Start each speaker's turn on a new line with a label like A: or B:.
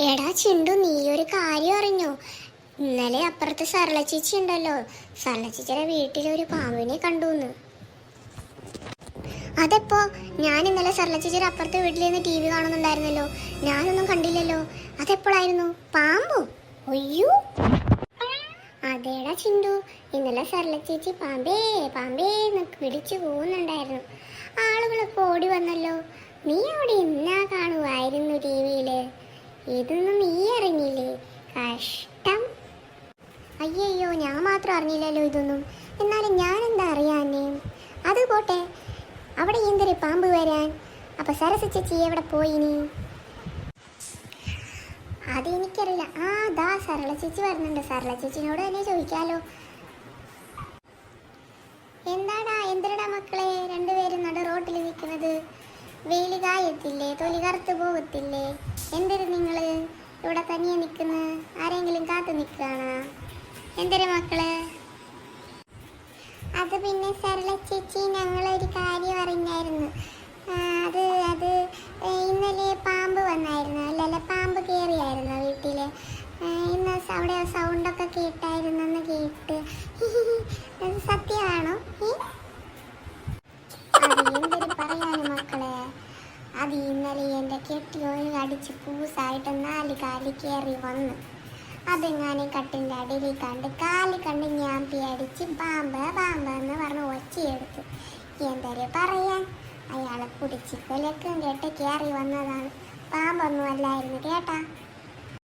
A: എടാ ചിണ്ടു, നീ ഒരു കാര്യം അറിഞ്ഞോ? ഇന്നലെ അപ്പുറത്ത് സരള ചേച്ചി ഉണ്ടല്ലോ, സരള ചേച്ചിയുടെ വീട്ടിലൊരു പാമ്പിനെ കണ്ടുന്ന്. അതെപ്പോ? ഞാൻ ഇന്നലെ സരള ചേച്ചിയുടെ അപ്പുറത്തെ വീട്ടിൽ നിന്ന് TV കാണുന്നുണ്ടായിരുന്നല്ലോ, ഞാനൊന്നും കണ്ടില്ലല്ലോ. അതെപ്പോഴായിരുന്നു? പാമ്പോ? ഒയ്യോ, അതേടാ ചിണ്ടു, ഇന്നലെ സരള ചേച്ചി പാമ്പേ പാമ്പേ എന്നൊക്കെ വിളിച്ചു പോകുന്നുണ്ടായിരുന്നു. ആളുകളൊക്കെ ഓടി വന്നല്ലോ. നീ അവിടെ ഇന്നാ കാണുമായിരുന്നു TVയില്. ഇതൊന്നും നീ അറിഞ്ഞില്ലേ? കഷ്ടം. അയ്യോ, ഞാൻ മാത്രം അറിഞ്ഞില്ലല്ലോ ഇതൊന്നും. എന്നാലും ഞാൻ എന്താ അറിയാനേ? അത് പോട്ടെ, അവിടെ എന്തൊരു പാമ്പ് വരാൻ? അപ്പൊ സരസ ചേച്ചി എവിടെ പോയിനി? അതെനിക്കറിയില്ല. ദാ സരള ചേച്ചി വരുന്നുണ്ട്. സരള ചേച്ചിനോട് തന്നെ ചോദിക്കാലോ. എന്തിനടാ മക്കളെ രണ്ടുപേരും നട റോട്ടിൽ നിൽക്കുന്നത്? വെയില് കായത്തില്ലേ? തൊലി കറുത്ത് പോകത്തില്ലേ? എന്തൊരു നിങ്ങള് ഇവിടെ തനിയെ നിൽക്കുന്നു? ആരെങ്കിലും കാത്തു നിൽക്കുകയാണോ? എന്തൊരു മക്കള്? അത് പിന്നെ സരള ചേച്ചി, ഞങ്ങളൊരു കാര്യം അറിഞ്ഞായിരുന്നു. അത് ഇന്നലെ പാമ്പ് വന്നായിരുന്നു. അല്ലല്ല, പാമ്പ് കയറിയായിരുന്നു വീട്ടില്. ഇന്ന് അവിടെ സൗണ്ടൊക്കെ കേട്ടായിരുന്നെന്ന് കേട്ട്. സത്യമാണോ? അത് എന്തൊരു പറയാന് മക്കളെ. അത് ഇന്നലെ എൻ്റെ കെട്ടിയോന് അടിച്ച് പൂസായിട്ട് 4 കാലി കയറി വന്ന്. അതെങ്ങാനും കട്ടിൻ്റെ അടിയിൽ കണ്ട് കാല് കണ്ട് ഞാമ്പി അടിച്ച് പാമ്പ് പാമ്പ് എന്ന് പറഞ്ഞ് ഒച്ചയെടുത്തു. എന്തൊരു പറയാൻ, അയാളെ കുടിച്ച് കൊലക്കും കേട്ട് കയറി വന്നതാണ്. പാമ്പൊന്നും അല്ലായിരുന്നു കേട്ടാ.